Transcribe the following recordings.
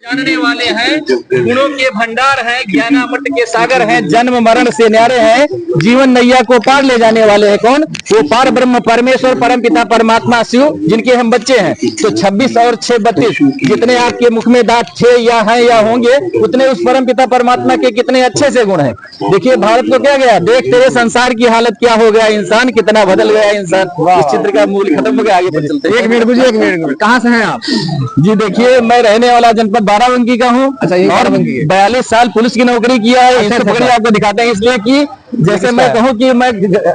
जानने वाले हैं, गुणों के भंडार हैं, ज्ञानामृत के सागर हैं, जन्म मरण से न्यारे हैं, जीवन नैया को पार ले जाने वाले हैं। कौन? वो पार ब्रह्म परमेश्वर परम पिता परमात्मा शिव, जिनके हम बच्चे हैं। तो 26 और 6 32, जितने आपके मुख में दांत थे या हैं या होंगे, उतने उस परम पिता परमात्मा के कितने अच्छे से गुण हैं। देखिए भारत को क्या गया, देख तेरे संसार की हालत क्या हो गया, इंसान कितना बदल गया इंसान। इस चित्र का मूल खत्म हो गया, आगे बढ़ चलते हैं। एक मिनट मुझे, एक मिनट, कहाँ से हैं आप? जी देखिए, मैं रहने वाला जनपद बाराबंकी का हूँ। अच्छा, ये और 42 साल पुलिस की नौकरी किया है। इससे पकड़िए, आपको दिखाते हैं। इसलिए कि जैसे मैं कहूँ कि मैं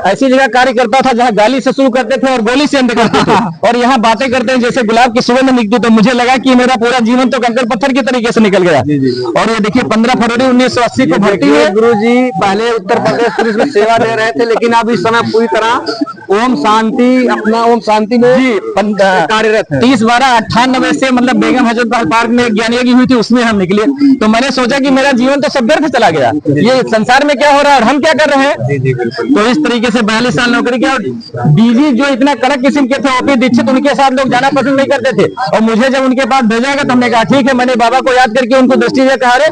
ऐसी जगह कार्य करता था जहाँ गाली से शुरू करते थे और गोली से अंत करते थे, और यहाँ बातें करते हैं जैसे गुलाब की सुगंध निकलती। तो मुझे लगा कि मेरा पूरा जीवन तो कंकड़ पत्थर की तरीके से निकल गया। और ये देखिए 15 फरवरी 1980 को भर्ती हुए। गुरु जी पहले उत्तर प्रदेश पुलिस में सेवा दे रहे थे, लेकिन अब इस समय पूरी तरह ओम शांति, अपना ओम शांति में जी कार्यरत है। 30/12/98 से मतलब बेगम हजरत पार्क में ज्ञान योगी हुई थी, उसमें हम निकले। तो मैंने सोचा कि मेरा जीवन तो सब व्यर्थ चला गया, ये संसार में क्या हो रहा है और हम क्या कर रहे हैं। तो इस तरीके से 42 साल नौकरी किया। डीजी जो इतना कड़क किस्म के थे, ओपी दीक्षित, उनके साथ लोग जाना पसंद नहीं करते थे। और मुझे जब उनके पास भेजा गया तो हमने कहा ठीक है। मैंने बाबा को याद करके उनको दृष्टि दिया, कहा रे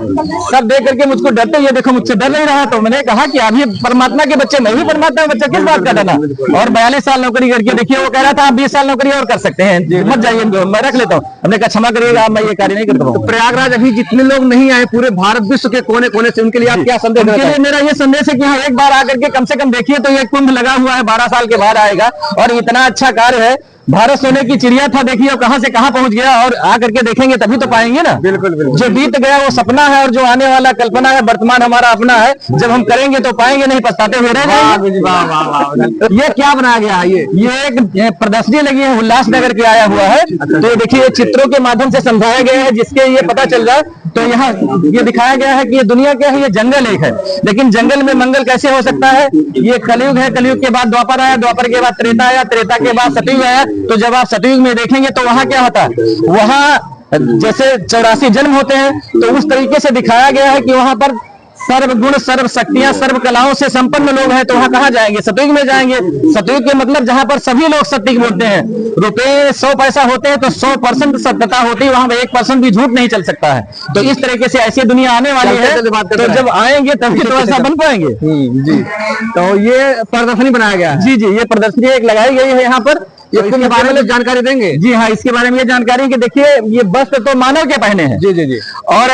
सब देख करके मुझको डरते, ये देखो मुझसे डर नहीं रहा। तो मैंने कहा कि अभी परमात्मा के बच्चे, मैं भी परमात्मा का बच्चा, किस बात का डरना। और 42 साल नौकरी करके देखिए, वो कह रहा था आप 20 साल नौकरी और कर सकते हैं, मत जाइए, मैं रख लेता हूँ। हमने कहा क्षमा करिएगा, मैं ये कार्य नहीं करता हूँ। प्रयागराज अभी जितने लोग नहीं आए पूरे भारत विश्व के कोने कोने से, उनके लिए आप क्या संदेश देना चाहते हैं? मेरा ये संदेश है कि हाँ, एक बार आकर के कम से कम देखिए। तो ये कुंभ लगा हुआ है, 12 साल के बाद आएगा, और इतना अच्छा कार्य है। भारत सोने की चिड़िया था, देखिए अब कहां से कहां पहुंच गया। और आकर के देखेंगे तभी तो पाएंगे ना। बिल्कुल बिल्कुल। जो बीत गया वो सपना है, और जो आने वाला कल्पना है, वर्तमान हमारा अपना है। जब हम करेंगे तो पाएंगे, नहीं पछताते हुए रह जाएंगे। ये क्या बनाया गया है? ये एक प्रदर्शनी लगी है, उल्लासनगर के आया हुआ है। तो देखिए चित्रों के माध्यम से समझाया गया है, जिसके ये पता चल जाए। तो यहाँ ये दिखाया गया है कि ये दुनिया क्या है, ये जंगल एक है, लेकिन जंगल में मंगल कैसे हो सकता है। ये कलयुग है, कलयुग के बाद द्वापर आया, द्वापर के बाद त्रेता आया, त्रेता के बाद सतयुग आया। तो जब आप सतयुग में देखेंगे तो वहां क्या होता है, वहां जैसे 84 जन्म होते हैं, तो उस तरीके से दिखाया गया है कि वहां पर सर्व गुण, सर्व शक्तियां, सर्व कलाओं से संपन्न लोग हैं। तो वहां कहाँ जाएंगे, सतयुग में जाएंगे। सतयुग के मतलब जहां पर सभी लोग सत्य बोलते हैं। रुपए 100 पैसा होते हैं तो 100% सत्यता होती है, वहां 1% भी झूठ नहीं चल सकता है। तो इस तरीके से ऐसी दुनिया आने वाली है। तो जब आएंगे तभी तो ऐसा बन पाएंगे। जी, तो ये प्रदर्शनी बनाया गया है। जी जी, ये प्रदर्शनी एक लगाई गई है यहाँ पर। इसके बारे में जानकारी देंगे? जी हाँ, इसके बारे में ये जानकारी कि देखिए ये वस्त्र तो मानव के पहने हैं। जी जी जी। और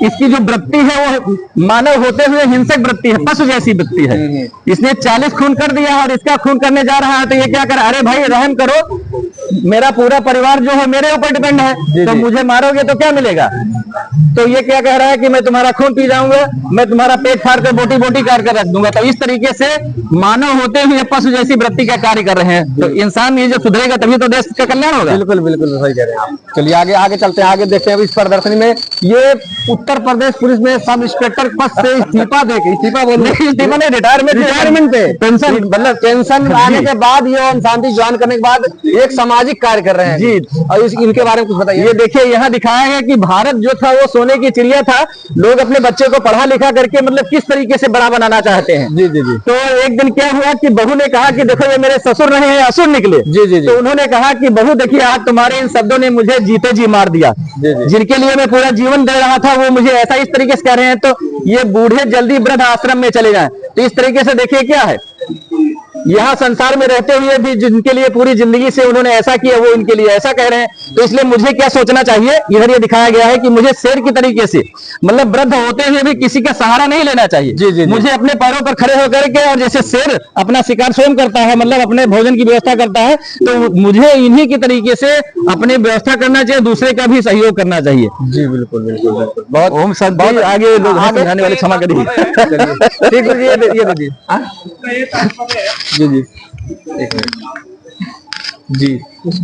इसकी जो वृत्ति है वो मानव होते हुए हिंसक वृत्ति है, पशु जैसी वृत्ति है। इसने 40 खून कर दिया और इसका खून करने जा रहा है। तो ये क्या कर, अरे भाई रहम करो, मेरा पूरा परिवार जो है मेरे ऊपर डिपेंड है। तो मुझे मारोगे तो क्या मिलेगा। तो ये क्या कह रहा है कि मैं तुम्हारा खून पी जाऊंगा, मैं तुम्हारा पेट फाड़ कर बोटी बोटी काट कर रख दूंगा। तो इस तरीके से मानव होते हुए पशु जैसी वृत्ति का कार्य कर रहे हैं। तो इंसान ये जो सुधरेगा तभी तो देश का कल्याण होगा। बिल्कुल बिल्कुल सही कह रहे हैं आप। चलिए आगे आगे चलते हैं, आगे देखते हैं। इस प्रदर्शनी में ये उत्तर प्रदेश पुलिस में सब इंस्पेक्टर पद से इस्तीफा देके, इस्तीफा बोलने, इस्तीफा नहीं, रिटायरमेंट पे, पेंशन, मतलब पेंशन आने के बाद ये ओम शांति ज्वाइन करने के बाद एक सामाजिक कार्य कर रहे हैं जी। और इनके बारे में कुछ बताइए। ये देखिए यहाँ दिखाया है कि भारत जो था वो सोने की चिड़िया था। लोग अपने बच्चे को पढ़ा लिखा करके मतलब किस तरीके से बड़ा बनाना चाहते हैं। जी जी जी। तो एक दिन क्या हुआ कि बहू ने कहा कि देखो ये मेरे ससुर नहीं है, असुर निकले। जी जी जी। तो उन्होंने कहा कि बहू देखिए आज तुम्हारे इन शब्दों ने मुझे जीते जी मार दिया। जिनके लिए मैं पूरा जीवन दे रहा था वो मुझे ऐसा इस तरीके से कह रहे हैं। तो ये बूढ़े जल्दी वृद्ध आश्रम में चले जाएं। तो इस तरीके से देखिए क्या है, यहाँ संसार में रहते हुए भी जिनके लिए पूरी जिंदगी से उन्होंने ऐसा किया वो इनके लिए ऐसा कह रहे हैं। तो इसलिए मुझे क्या सोचना चाहिए, इधर ये दिखाया गया है कि मुझे शेर की तरीके से मतलब वृद्ध होते हुए भी किसी का सहारा नहीं लेना चाहिए। जी, जी, मुझे अपने पैरों पर खड़े होकर के, और जैसे शेर अपना शिकार स्वयं करता है, मतलब अपने भोजन की व्यवस्था करता है, तो मुझे इन्हीं की तरीके से अपनी व्यवस्था करना चाहिए, दूसरे का भी सहयोग करना चाहिए। जी बिल्कुल बिल्कुल बिल्कुल। बहुत ओम सद बहुत आगे लोग समझाने वाले, क्षमा करिए। ठीक है, ये दीजिए जी जी। एक मिनट जी,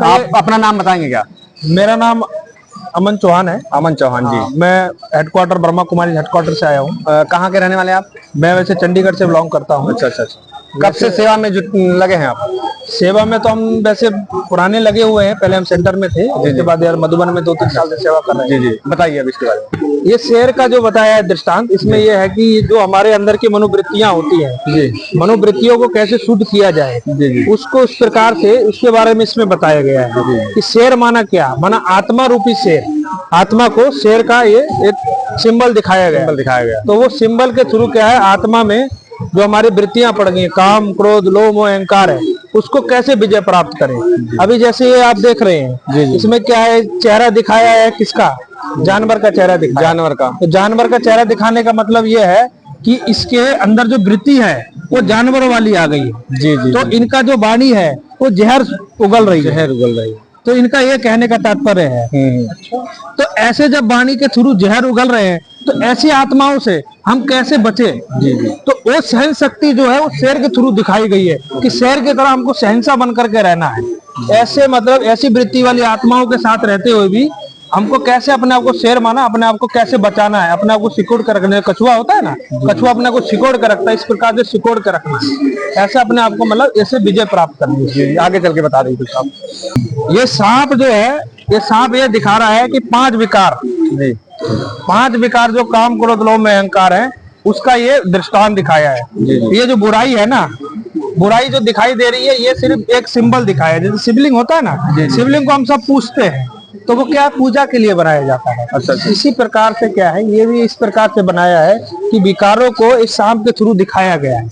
आप अपना नाम बताएंगे क्या? मेरा नाम अमन चौहान है। अमन चौहान जी। मैं हेडक्वार्टर ब्रह्मा कुमारी हेडक्वार्टर से आया हूँ। कहाँ के रहने वाले आप? मैं वैसे चंडीगढ़ से बिलोंग करता हूँ। अच्छा अच्छा अच्छा। कब से सेवा में लगे हैं आप? सेवा में तो हम वैसे पुराने लगे हुए हैं, पहले हम सेंटर में थे, उसके बाद यार मधुबन में 2-3 साल से सेवा कर रहे हैं। जी बताइए अब इसके बारे में। ये शेर का जो बताया है दृष्टांत, इसमें ये है कि जो हमारे अंदर की मनोवृत्तियां होती हैं, मनोवृत्तियों को कैसे शुद्ध किया जाए, उसको इस प्रकार से उसके बारे में इसमें बताया गया है कि शेर माना क्या, माना आत्मा रूपी शेर। आत्मा को शेर का ये एक सिंबल दिखाया गया। तो वो सिंबल के थ्रू क्या है, आत्मा में जो हमारी वृत्तियां पड़ गई, काम, क्रोध, लोभ, मोह, अहंकार है, उसको कैसे विजय प्राप्त करें। अभी जैसे ये आप देख रहे हैं, इसमें क्या है, चेहरा दिखाया है किसका, जानवर का चेहरा दिखाया, जानवर का। तो जानवर का चेहरा दिखाने का मतलब ये है कि इसके अंदर जो वृत्ति है वो जानवर वाली आ गई है। तो इनका जो वाणी है वो जहर उगल रही है। तो इनका ये कहने का तात्पर्य है। तो ऐसे जब वाणी के थ्रू जहर उगल रहे हैं, तो ऐसी आत्माओं से हम कैसे बचे। तो वो सहन शक्ति जो है वो शेर के थ्रू दिखाई गई है कि शेर की तरह हमको सहनसा बन करके रहना है। ऐसे मतलब ऐसी वृत्ति वाली आत्माओं के साथ रहते हुए भी हमको कैसे अपने आप को शेर माना, अपने आप को कैसे बचाना है, अपने आप को सिकोड़ कर रखना है। कछुआ होता है ना, कछुआ अपने को सिकोड़ कर रखता है, इस प्रकार से सिकोड़ कर रखना है। ऐसे अपने आप को मतलब ऐसे विजय प्राप्त करनी है। आगे चल के बता दीजिए कुछ आप। ये सांप जो है, ये सांप ये दिखा रहा है कि 5 विकार, 5 विकार जो काम, क्रोध, लोभ, मोह, अहंकार है, उसका ये दृष्टांत दिखाया है। ये जो बुराई है ना, बुराई जो दिखाई दे रही है, ये सिर्फ एक सिंबल दिखाया है। जैसे शिवलिंग होता है ना, शिवलिंग को हम सब पूजते हैं, तो वो क्या पूजा के लिए बनाया जाता है। इसी प्रकार से क्या है, ये भी इस प्रकार से बनाया है कि विकारों को इस सांप के थ्रू दिखाया गया है।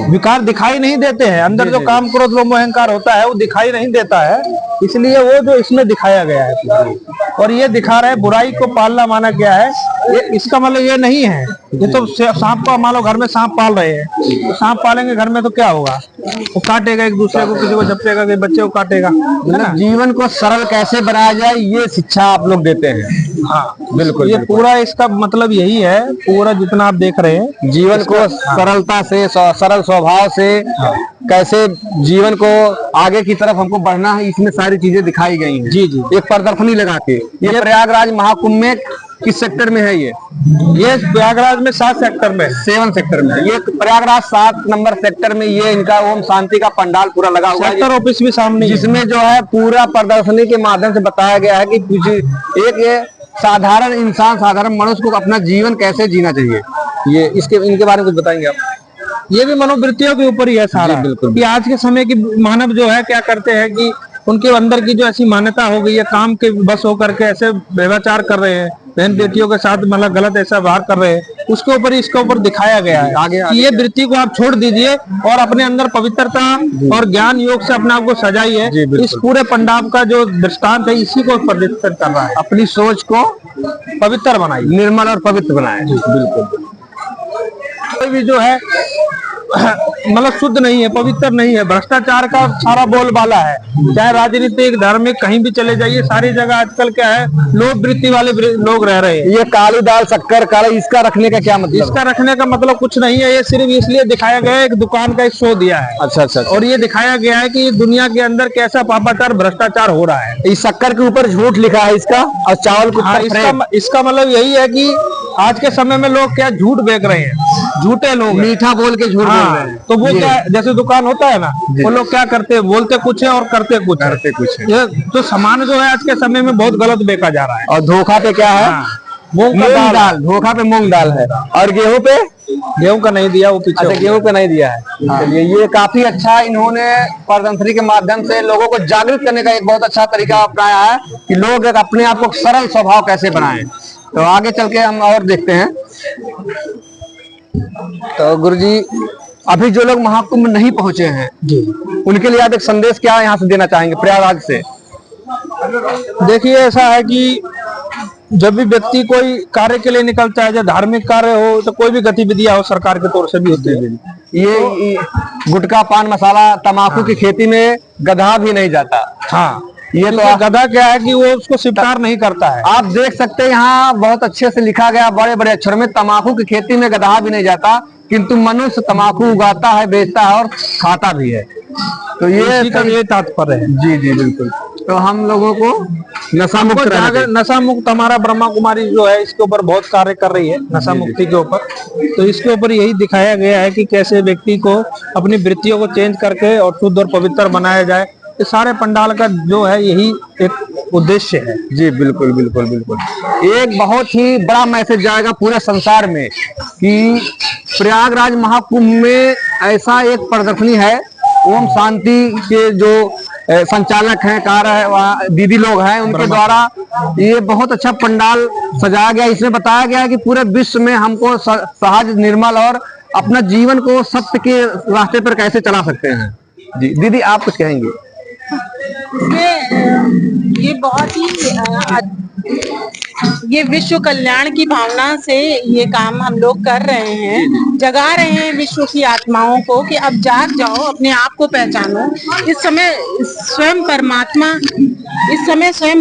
विकार दिखाई नहीं देते हैं, अंदर जो काम, क्रोध, लोभ, मोह, अहंकार होता है वो दिखाई नहीं देता है, इसलिए वो जो इसमें दिखाया गया है। और ये दिखा रहा है बुराई को पालना माना क्या है, ये इसका मतलब ये नहीं है। ये तो सांप का मान लो घर में सांप पाल रहे हैं, तो सांप पालेंगे घर में तो क्या होगा, वो काटेगा एक दूसरे को, किसी को झपटेगा, किसी बच्चे को काटेगा, है ना। जीवन को सरल कैसे बनाया जाए, ये शिक्षा आप लोग देते हैं। हाँ बिल्कुल, ये पूरा इसका मतलब यही है, पूरा जितना आप देख रहे हैं, जीवन को सरलता से, सरल स्वभाव से कैसे जीवन को आगे की तरफ हमको बढ़ना है, इसमें सारी चीजें दिखाई गई हैं। एक प्रदर्शनी लगा के। ये प्रयागराज महाकुंभ में किस सेक्टर में है? ये प्रयागराज में 7 सेक्टर में, 7 सेक्टर में। ये प्रयागराज 7 नंबर सेक्टर में ये इनका ओम शांति का पंडाल पूरा लगा हुआ है। सेक्टर ऑफिस भी सामने, जिसमें जो है पूरा प्रदर्शनी के माध्यम से बताया गया है कि कुछ एक साधारण इंसान, साधारण मनुष्य को अपना जीवन कैसे जीना चाहिए। ये इनके बारे में कुछ बताएंगे आप? ये भी मनोवृत्तियों के ऊपर ही है सारा। बिल्कुल। कि आज के समय की मानव जो है क्या करते हैं कि उनके अंदर की जो ऐसी मान्यता हो गई है, काम के बस होकर के ऐसे व्यवहार कर रहे हैं, बहन बेटियों के साथ मतलब गलत ऐसा व्यवहार कर रहे हैं, उसके ऊपर इसके ऊपर दिखाया गया है आगे कि ये वृत्ति को आप छोड़ दीजिए और अपने अंदर पवित्रता और ज्ञान योग से अपने आप को सजाइए। इस पूरे पंडाब का जो दृष्टांत है इसी को प्रदर्शित कर रहा है। अपनी सोच को पवित्र बनाइए, निर्मल और पवित्र बनाए। बिल्कुल। कोई भी जो है मतलब शुद्ध नहीं है, पवित्र नहीं है, भ्रष्टाचार का सारा बोलबाला है। चाहे राजनीतिक, धार्मिक, कहीं भी चले जाइए, सारी जगह आजकल क्या है, लोभ वृत्ति वाले लोग रह रहे हैं। ये काली दाल, शक्कर, काला, इसका रखने का क्या मतलब? इसका रखने का मतलब कुछ नहीं है, ये सिर्फ इसलिए दिखाया गया है, एक दुकान का एक शो दिया है। अच्छा। और ये दिखाया गया है कि दुनिया के अंदर कैसा पापाचार, भ्रष्टाचार हो रहा है। इस शक्कर के ऊपर झूठ लिखा है इसका, और चावल के ऊपर इसका मतलब यही है कि आज के समय में लोग क्या झूठ बेच रहे हैं, झूठे लोग मीठा बोल के झूठ बोल रहे हैं। तो वो क्या, जैसे दुकान होता है ना, वो लोग क्या करते हैं, बोलते कुछ है और करते कुछ है। ये तो सामान जो है आज के समय में बहुत गलत बेचा जा रहा है। और धोखा पे क्या है? मूंग दाल। धोखा पे मूंग दाल है। और गेहूं पे? गेहूं का नहीं दिया, वो पीछे। अच्छा, गेहूं पे नहीं दिया है। चलिए, ये काफी अच्छा इन्होंने प्रदर्शनी के माध्यम से लोगों को जागृत करने का एक बहुत अच्छा तरीका अपनाया है कि लोग अपने आप को सरल स्वभाव कैसे बनाएं। तो आगे चल के हम और देखते हैं। तो गुरुजी, अभी जो लोग महाकुंभ नहीं पहुंचे हैं उनके लिए आप एक संदेश क्या यहाँ से देना चाहेंगे प्रयागराज से? देखिए, ऐसा है कि जब भी व्यक्ति कोई कार्य के लिए निकलता है, चाहे धार्मिक कार्य हो, तो कोई भी गतिविधियां हो, सरकार के तौर से भी होती है। ये गुटखा, पान मसाला, तम्बाकू की खेती में गधा भी नहीं जाता। हाँ, ये तो गधा क्या है कि वो उसको स्वीकार नहीं करता है। आप देख सकते हैं यहाँ बहुत अच्छे से लिखा गया बड़े बड़े अक्षर में, तम्बाकू की खेती में गधा भी नहीं जाता, किंतु मनुष्य तम्बाकू उगाता है, बेचता है और खाता भी है। तो ये तात्पर्य है। जी बिल्कुल। तो हम लोगों को नशा मुक्त रहना चाहिए। नशा मुक्त हमारा ब्रह्मा कुमारी जो है इसके ऊपर बहुत कार्य कर रही है, नशा मुक्ति के ऊपर। तो इसके ऊपर यही दिखाया गया है कि कैसे व्यक्ति को अपनी वृत्तियों को चेंज करके और शुद्ध और पवित्र बनाया जाए। ये सारे पंडाल का जो है यही एक उद्देश्य है। जी बिल्कुल बिल्कुल बिल्कुल। एक बहुत ही बड़ा मैसेज जाएगा पूरे संसार में कि प्रयागराज महाकुंभ में ऐसा एक प्रदर्शनी है। ओम शांति के जो संचालक हैं, दीदी लोग हैं, उनके द्वारा ये बहुत अच्छा पंडाल सजाया गया। इसमें बताया गया है कि पूरे विश्व में हमको सहज, निर्मल और अपना जीवन को सत्य के रास्ते पर कैसे चला सकते हैं। जी दीदी, आप कुछ कहेंगे? ये बहुत ही ये विश्व कल्याण की भावना से ये काम हम लोग कर रहे हैं, जगा रहे हैं विश्व की आत्माओं को कि अब जाग जाओ, अपने आप को पहचानो। इस समय स्वयं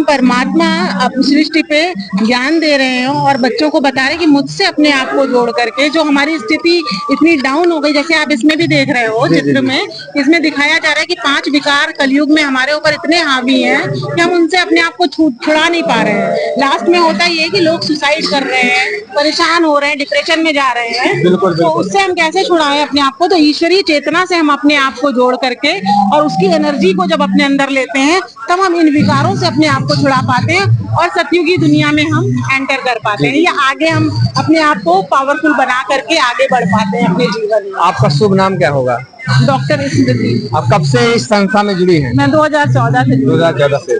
परमात्मा अब सृष्टि पे ज्ञान दे रहे हैं और बच्चों को बता रहे हैं कि मुझसे अपने आप को जोड़ करके जो हमारी स्थिति इतनी डाउन हो गई, जैसे आप इसमें भी देख रहे हो चित्र में, इसमें दिखाया जा रहा है कि 5 विकार कलयुग में हमारे ऊपर इतने हावी हैं कि हम उनसे अपने आप को छुड़ा नहीं पा रहे हैं। लास्ट में होता ये कि लोग सुसाइड कर रहे हैं, परेशान हो रहे हैं, डिप्रेशन में जा रहे हैं। तो उससे हम कैसे छुड़ाएं अपने आप को? तो ईश्वरीय चेतना से हम अपने आप को जोड़ करके और उसकी एनर्जी को जब अपने अंदर लेते हैं तब हम इन विकारों से अपने आप को छुड़ा पाते हैं और सतयुगी दुनिया में हम एंटर कर पाते हैं, या आगे हम अपने आप को पावरफुल बना करके आगे बढ़ पाते हैं अपने जीवन में। आपका शुभ नाम क्या होगा? डॉक्टर स्मृति। आप कब से इस संस्था में जुड़ी हैं? मैं 2014 से। 2014 से।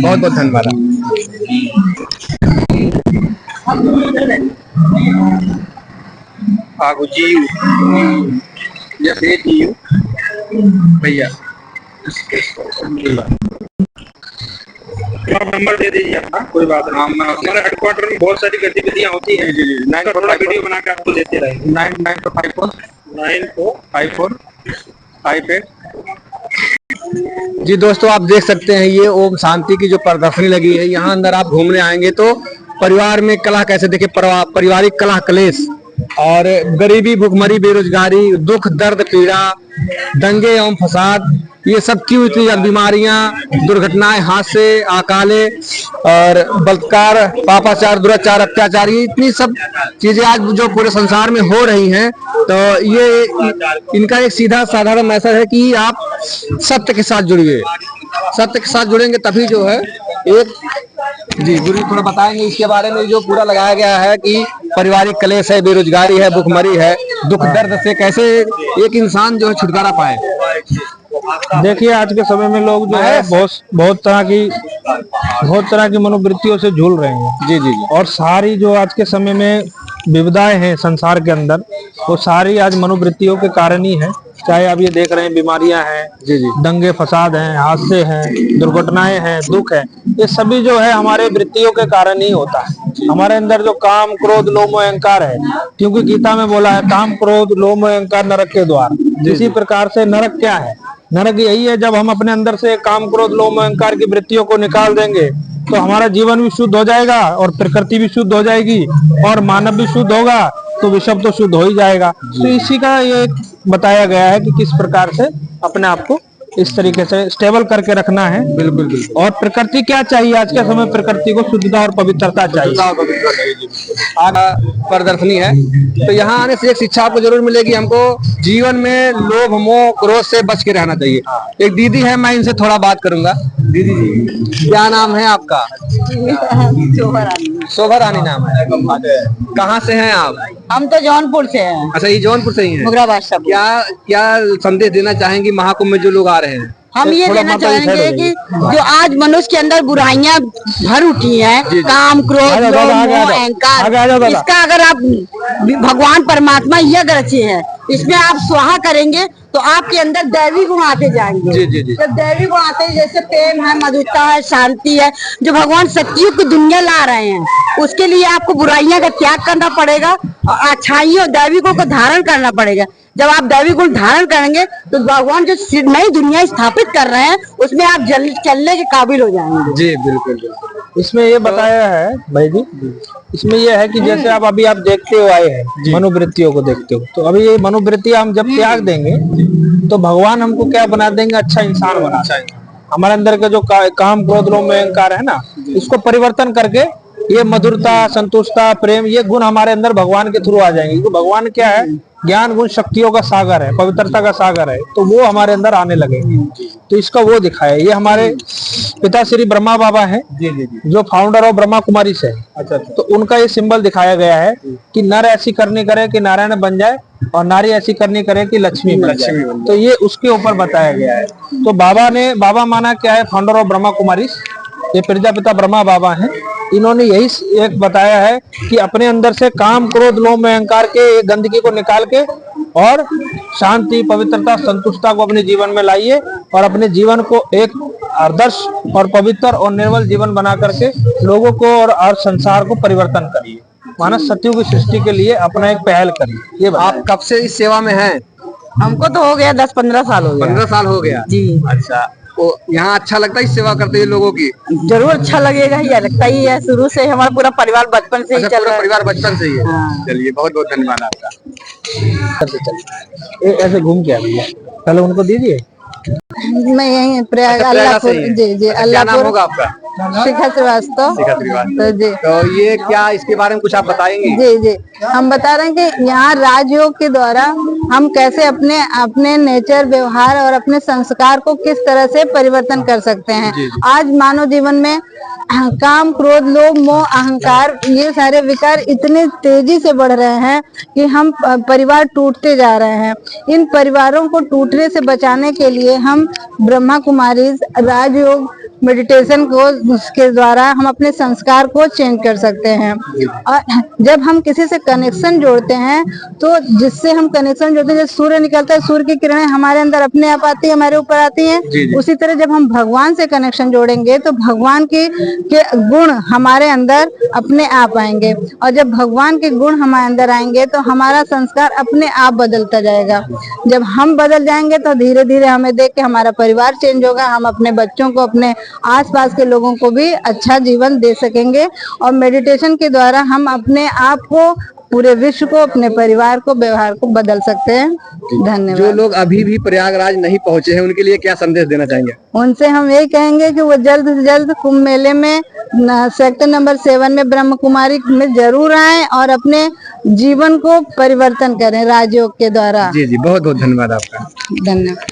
बहुत बहुत धन्यवाद। भैया नंबर दे दीजिए अपना, कोई बात नहीं। हमारे हेडक्वार्टर में बहुत सारी गतिविधियां होती हैं। जी जी, थोड़ा वीडियो बना के आपको देते रहेंगे। 9454 जी दोस्तों, आप देख सकते हैं ये ओम शांति की जो प्रदर्शनी लगी है। यहाँ अंदर आप घूमने आएंगे तो परिवार में कलह कैसे, देखिए पारिवारिक कलह कलेश और गरीबी, भुखमरी, बेरोजगारी, दुख, दर्द, पीड़ा, दंगे एवं फसाद, ये सब क्यों, इतनी बीमारियां, दुर्घटनाएं, हादसे, अकाले और बलात्कार, पापाचार, दुराचार, अत्याचार, ये इतनी सब चीजें आज जो पूरे संसार में हो रही हैं। तो ये इनका एक सीधा साधारण मैसेज है कि आप सत्य के साथ जुड़िए। सत्य के साथ जुड़ेंगे तभी जो है एक, जी गुरु थोड़ा बताएंगे इसके बारे में, जो पूरा लगाया गया है कि पारिवारिक कलेश है, बेरोजगारी है, भुखमरी है, दुख दर्द से कैसे एक इंसान जो है छुटकारा पाए। देखिए आज के समय में लोग जो है बहुत तरह की मनोवृत्तियों से झूल रहे हैं। जी जी जी। और सारी जो आज के समय में विविधताएं हैं संसार के अंदर, वो सारी आज मनोवृत्तियों के कारण ही है। चाहे आप ये देख रहे हैं बीमारियां हैं, जी जी, दंगे फसाद हैं, हादसे हैं, दुर्घटनाएं हैं, दुख है, ये सभी जो है हमारे वृत्तियों के कारण ही होता है। हमारे अंदर जो काम, क्रोध, लोभ, मोह, अहंकार है, क्योंकि गीता में बोला है काम, क्रोध, लोभ, मोह, अहंकार नरक के द्वार। इसी प्रकार से नरक क्या है? नरक यही है जब हम अपने अंदर से काम, क्रोध, लोभ, मोह, अहंकार की वृत्तियों को निकाल देंगे तो हमारा जीवन भी शुद्ध हो जाएगा और प्रकृति भी शुद्ध हो जाएगी और मानव भी शुद्ध होगा तो विश्व तो शुद्ध हो ही जाएगा। तो इसी का ये बताया गया है कि किस प्रकार से अपने आप को इस तरीके से स्टेबल करके रखना है। बिल्कुल बिल्कुल। और प्रकृति क्या चाहिए आज के समय? प्रकृति को शुद्धता और पवित्रता चाहिए। प्रदर्शनी है तो यहाँ आने से एक शिक्षा आपको जरूर मिलेगी, हमको जीवन में लोभ, मोह, क्रोध से बच के रहना चाहिए। एक दीदी है, मैं इनसे थोड़ा बात करूंगा। दीदी जी, क्या नाम है आपका? शोभा रानी नाम है। कहाँ से हैं आप? हम तो जौनपुर से हैं। अच्छा, ये जौनपुर से ही है। मुगराबाद सब। क्या संदेश देना चाहेंगी महाकुंभ में जो लोग आ रहे हैं? हम ये देना चाहेंगे कि जो आज मनुष्य के अंदर बुराइयां भर उठी हैं, काम, क्रोध, लोभ, मोह, अहंकार, इसका अगर आप भगवान परमात्मा यज्ञ रचे हैं, इसमें आप स्वाहा करेंगे तो आपके अंदर दैवी गुण आते जाएंगे। जी जी जी। जब दैवी गुण आते हैं, जैसे प्रेम है, मधुरता है, शांति है, जो भगवान सतयुग की दुनिया ला रहे हैं, उसके लिए आपको बुराइयां का त्याग करना पड़ेगा और अच्छाइयों, दैवी गुण को धारण करना पड़ेगा। जब आप दैवी गुण धारण करेंगे तो भगवान जो नई दुनिया स्थापित कर रहे हैं उसमें आप चलने के काबिल हो जाएंगे। जी बिल्कुल बिल्कुल। इसमें ये बताया है भाई जी, इसमें ये है कि जैसे आप अभी आप देखते हो आए हैं, मनोवृत्तियों को देखते हो, तो अभी ये मनोवृत्तियां हम जब त्याग देंगे तो भगवान हमको क्या बना देंगे? अच्छा इंसान बना देंगे। हमारे अंदर के जो काम क्रोध लोभ मोह अहंकार है ना, इसको परिवर्तन करके ये मधुरता, संतुष्टता, प्रेम, ये गुण हमारे अंदर भगवान के थ्रू आ जाएंगे। क्योंकि भगवान क्या है, ज्ञान गुण शक्तियों का सागर है, पवित्रता का सागर है, तो वो हमारे अंदर आने लगेंगे। तो इसका वो दिखाया। ये हमारे पिता श्री ब्रह्मा बाबा हैं, जो फाउंडर ऑफ ब्रह्मा कुमारी से। अच्छा। तो उनका ये सिंबल दिखाया गया है कि नर ऐसी करनी करे कि नारायण बन जाए, और नारी ऐसी करनी करे कि लक्ष्मी बन जाए। तो ये उसके ऊपर बताया गया है। तो बाबा माना क्या है, फाउंडर ऑफ ब्रह्मा कुमारी, ये प्रजापिता ब्रह्मा बाबा हैं। इन्होंने यही एक बताया है कि अपने अंदर से काम क्रोध लोभ में अहंकार के गंदगी को निकाल के और शांति, पवित्रता, संतुष्टता को अपने जीवन में लाइए, और अपने जीवन को एक आदर्श और पवित्र और निर्मल जीवन बना करके लोगों को और संसार को परिवर्तन करिए। मानव सत्यों की सृष्टि के लिए अपना एक पहल करिए। ये आप कब से इस सेवा में हैं? हमको तो हो गया 10-15 साल हो गया। 15 साल हो गया जी। अच्छा, तो यहाँ अच्छा लगता है इस सेवा करते हुए लोगों की? जरूर अच्छा लगेगा ही, लगता ही है। शुरू से हमारा पूरा परिवार बचपन से ही चल रहा है। परिवार बचपन से ही है। हाँ। चलिए, बहुत बहुत धन्यवाद आपका। ऐसे घूम के आइए, पहले उनको दीजिए। मैं यही प्रयाग अल्लाहपुर। जी जी, क्या नाम होगा आपका? शिखा श्रीवास्तव। तो जी, तो ये क्या, इसके बारे में कुछ आप बताएंगे? जी जी, हम बता रहे हैं कि यहाँ राजयोग के द्वारा हम कैसे अपने अपने नेचर, व्यवहार और अपने संस्कार को किस तरह से परिवर्तन कर सकते हैं। आज मानव जीवन में काम क्रोध लोभ मोह अहंकार, ये सारे विकार इतने तेजी से बढ़ रहे हैं कि हम परिवार टूटते जा रहे हैं। इन परिवारों को टूटने से बचाने के लिए हम ब्रह्मा कुमारी राजयोग मेडिटेशन को उसके द्वारा हम अपने संस्कार को चेंज कर सकते हैं। और जब हम किसी से कनेक्शन जोड़ते हैं, तो जिससे हम कनेक्शन जोड़ते हैं, जैसे सूर्य निकलता है, सूर्य की किरणें हमारे अंदर अपने आप आती है, हमारे ऊपर आती हैं। उसी तरह जब हम भगवान से कनेक्शन जोड़ेंगे तो भगवान के गुण हमारे अंदर अपने आप आएंगे, और जब भगवान के गुण हमारे अंदर आएंगे तो हमारा संस्कार अपने आप बदलता जाएगा। जब हम बदल जाएंगे तो धीरे धीरे हमें देख के हमारा परिवार चेंज होगा, हम अपने बच्चों को, अपने आसपास के लोगों को भी अच्छा जीवन दे सकेंगे। और मेडिटेशन के द्वारा हम अपने आप को, पूरे विश्व को, अपने परिवार को, व्यवहार को बदल सकते हैं। धन्यवाद। जो लोग अभी भी प्रयागराज नहीं पहुंचे हैं, उनके लिए क्या संदेश देना चाहेंगे? उनसे हम यही कहेंगे कि वो जल्द से जल्द कुंभ मेले में सेक्टर नंबर 7 में ब्रह्म कुमारी में जरूर आएं और अपने जीवन को परिवर्तन करें राजयोग के द्वारा। जी जी, बहुत बहुत धन्यवाद आपका। धन्यवाद।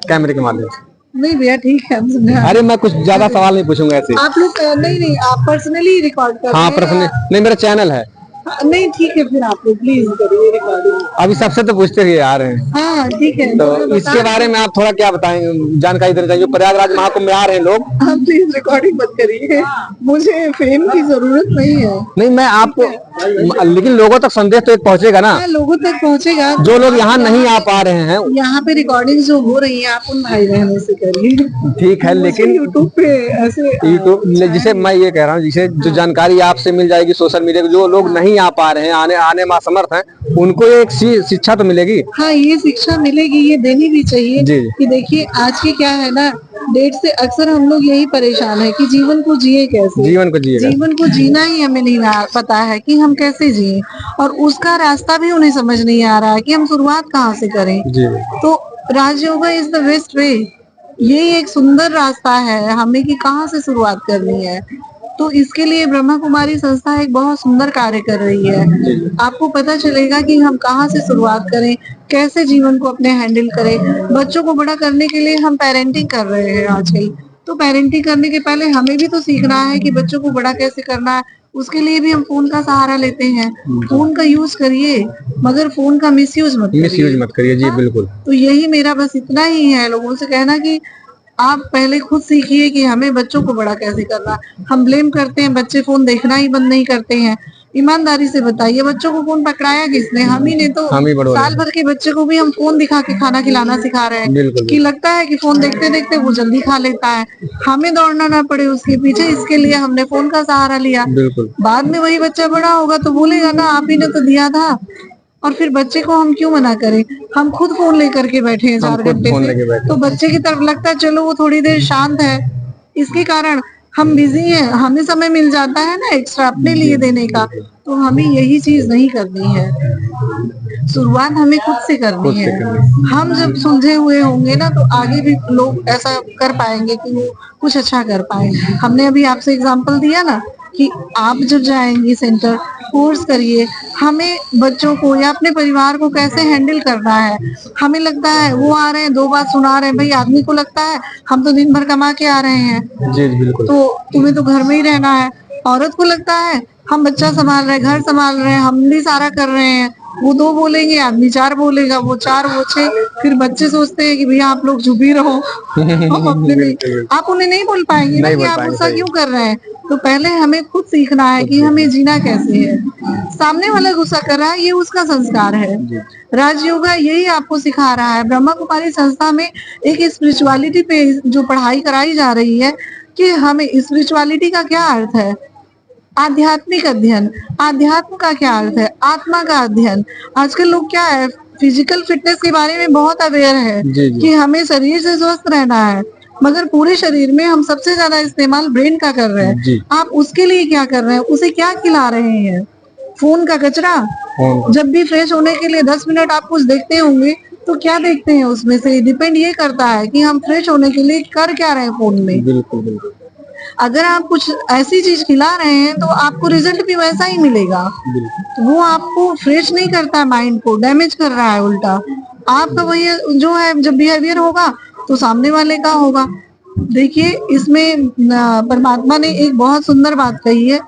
कैमरे के माध्यम से। नहीं भैया, ठीक है। अरे मैं कुछ ज्यादा सवाल नहीं पूछूंगा ऐसे। आप लोग नहीं, आप पर्सनली रिकॉर्ड कर रहे हैं? हाँ, पर्सनली नहीं, मेरा चैनल है। नहीं, ठीक है, फिर आप लोग प्लीज करिए रिकॉर्डिंग। अभी सबसे तो पूछते ही आ रहे हैं। हाँ ठीक है। तो इसके बारे में आप थोड़ा क्या बताएंगे, जानकारी देना चाहिए? प्रयागराज महाकुंभ में आ रहे हैं लोग। आप प्लीज रिकॉर्डिंग मत करिए, मुझे फेम की जरूरत नहीं है। नहीं, मैं आपको, लेकिन लोगों तक संदेश तो एक पहुंचेगा ना। लोगों तक पहुंचेगा। जो लोग यहाँ नहीं आ पा रहे हैं, यहाँ पे रिकॉर्डिंग जो हो रही है, आप उन भाई बहनों से करिए। ठीक है, लेकिन यूट्यूब पे ऐसे यूट्यूब, जिसे मैं ये कह रहा हूँ, जिसे जो जानकारी आपसे मिल जाएगी सोशल मीडिया, जो लोग नहीं आ पा रहे हैं, आने में असमर्थ हैं, उनको एक शिक्षा तो मिलेगी। हाँ, ये शिक्षा मिलेगी, ये देनी भी चाहिए। कि देखिए आज के क्या है ना, डेट से अक्सर हम लोग यही परेशान है कि जीवन को जिए कैसे, जीवन को जीना ही हमें नहीं पता है कि हम कैसे जिए, और उसका रास्ता भी उन्हें समझ नहीं आ रहा है कि हम शुरुआत कहाँ से करें। तो राजयोग इज द बेस्ट वे, ये एक सुंदर रास्ता है हमें कि कहाँ से शुरुआत करनी है। तो इसके लिए ब्रह्मा कुमारी संस्था एक बहुत सुंदर कार्य कर रही है। आपको पता चलेगा कि हम कहाँ से शुरुआत करें, कैसे जीवन को अपने हैंडल करें। बच्चों को बड़ा करने के लिए हम पेरेंटिंग कर रहे हैं आजकल, तो पेरेंटिंग करने के पहले हमें भी तो सीखना है कि बच्चों को बड़ा कैसे करना है। उसके लिए भी हम फोन का सहारा लेते हैं। फोन का यूज करिए, मगर फोन का मिसयूज मत करिए। जी बिल्कुल। तो यही मेरा बस इतना ही है लोगों से कहना कि आप पहले खुद सीखिए कि हमें बच्चों को बड़ा कैसे करना। हम ब्लेम करते हैं, बच्चे फोन देखना ही बंद नहीं करते हैं। ईमानदारी से बताइए, बच्चों को फोन पकड़ाया किसने? हम ही ने। तो साल भर के बच्चे को भी हम फोन दिखा के खाना खिलाना सिखा रहे हैं कि लगता है कि फोन देखते देखते वो जल्दी खा लेता है, हमें दौड़ना ना पड़े उसके पीछे, इसके लिए हमने फोन का सहारा लिया। बाद में वही बच्चा बड़ा होगा तो बोलेगा ना, आप ही ने तो दिया था। और फिर बच्चे को हम क्यों मना करें? हम खुद फोन लेकर के बैठे हैं 4 घंटे से, तो बच्चे की तरफ लगता है चलो वो थोड़ी देर शांत है, इसके कारण हम बिजी हैं, हमें समय मिल जाता है ना एक्स्ट्रा अपने लिए देने का। तो हमें यही चीज नहीं करनी है। शुरुआत हमें खुद से करनी है। हम जब सुलझे हुए होंगे ना तो आगे भी लोग ऐसा कर पाएंगे कि वो कुछ अच्छा कर पाए। हमने अभी आपसे एग्जांपल दिया ना कि आप जब जाएंगी सेंटर, कोर्स करिए, हमें बच्चों को या अपने परिवार को कैसे हैंडल करना है। हमें लगता है वो आ रहे हैं 2 बात सुना रहे हैं, भाई आदमी को लगता है हम तो दिन भर कमा के आ रहे हैं, जी बिल्कुल। तो तुम्हें तो घर में ही रहना है। औरत को लगता है हम बच्चा संभाल रहे हैं, घर संभाल रहे हैं, हम भी सारा कर रहे हैं। वो 2 बोलेंगे, आदमी 4 बोलेगा, वो 4 वो 6, फिर बच्चे सोचते हैं कि भैया आप लोग चुप ही रहो। हम अपने नहीं, आप उन्हें नहीं बोल पाएंगे ना कि आप गुस्सा क्यों कर रहे हैं। तो पहले हमें खुद सीखना है कि हमें जीना कैसे है। सामने वाला गुस्सा कर रहा है, ये उसका संस्कार है। राजयोगा यही आपको सिखा रहा है। ब्रह्मा कुमारी संस्था में एक स्पिरिचुअलिटी पे जो पढ़ाई कराई जा रही है कि हमें स्पिरिचुअलिटी का क्या अर्थ है, आध्यात्मिक अध्ययन। आध्यात्म का क्या अर्थ है, आत्मा का अध्ययन। आजकल लोग क्या है, फिजिकल फिटनेस के बारे में बहुत अवेयर है कि हमें शरीर से स्वस्थ रहना है, मगर पूरे शरीर में हम सबसे ज्यादा इस्तेमाल ब्रेन का कर रहे हैं। आप उसके लिए क्या कर रहे हैं, उसे क्या खिला रहे हैं? फोन का कचरा। जब भी फ्रेश होने के लिए 10 मिनट आप कुछ देखते होंगे तो क्या देखते हैं उसमें से डिपेंड ये करता है कि हम फ्रेश होने के लिए कर क्या रहे हैं फोन में। बिल्कुल बिल्कुल। अगर आप कुछ ऐसी चीज खिला रहे हैं तो आपको रिजल्ट भी वैसा ही मिलेगा। तो वो आपको फ्रेश नहीं करता, माइंड को डैमेज कर रहा है उल्टा। आपका वही जो है जब बिहेवियर होगा तो सामने वाले का होगा। देखिए इसमें परमात्मा ने एक बहुत सुंदर बात कही है,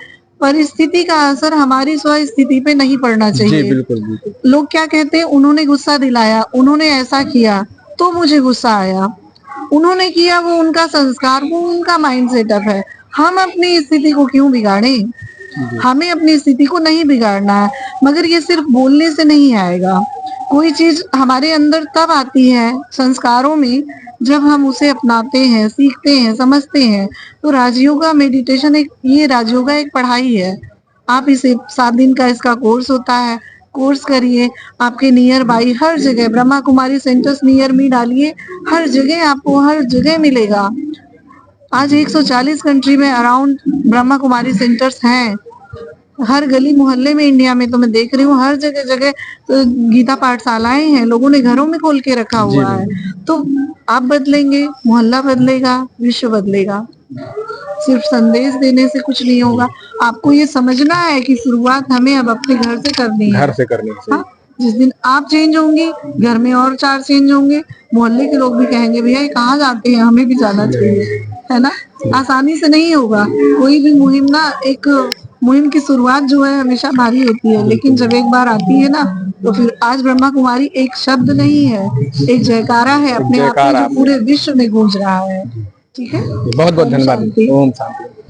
परिस्थिति का असर हमारी स्वस्थिति पे नहीं पड़ना चाहिए। जी बिल्कुल बिल्कुल। लोग क्या कहते हैं, उन्होंने गुस्सा दिलाया, उन्होंने ऐसा किया तो मुझे गुस्सा आया। उन्होंने किया, वो उनका संस्कार, वो उनका माइंड सेटअप है। हम अपनी स्थिति को क्यों बिगाड़ें? हमें अपनी स्थिति को नहीं बिगाड़ना है, मगर ये सिर्फ बोलने से नहीं आएगा। कोई चीज हमारे अंदर तब आती है संस्कारों में जब हम उसे अपनाते हैं, सीखते हैं, समझते हैं। तो राजयोगा मेडिटेशन ये राजयोगा एक पढ़ाई है। आप इसे 7 दिन का इसका कोर्स होता है, कोर्स करिए। आपके नियर बाई हर जगह Brahma Kumari centres near me डालिए, हर जगह आपको हर जगह मिलेगा। आज 140 कंट्री में अराउंड ब्रह्मा कुमारी सेंटर्स हैं। हर गली मोहल्ले में इंडिया में तो मैं देख रही हूँ हर जगह जगह तो गीता पाठशालाएं हैं, लोगों ने घरों में खोल के रखा हुआ है। तो आप बदलेंगे, मोहल्ला बदलेगा, विश्व बदलेगा। सिर्फ संदेश देने से कुछ नहीं होगा। आपको ये समझना है कि शुरुआत हमें अब अपने घर से करनी है। घर से करनी है। हाँ? जिस दिन आप चेंज होंगे, घर में और 4 चेंज होंगे, मोहल्ले के लोग भी कहेंगे भैया ये कहाँ जाते हैं, हमें भी जाना चाहिए, है ना। आसानी से नहीं होगा कोई भी मुहिम ना। एक मुहिम की शुरुआत जो है हमेशा भारी होती है, लेकिन जब एक बार आती है ना तो फिर आज ब्रह्मा कुमारी एक शब्द नहीं है, एक जयकारा है अपने आप में जो पूरे विश्व में गूंज रहा है। ठीक है, बहुत बहुत धन्यवाद। ओम शांति।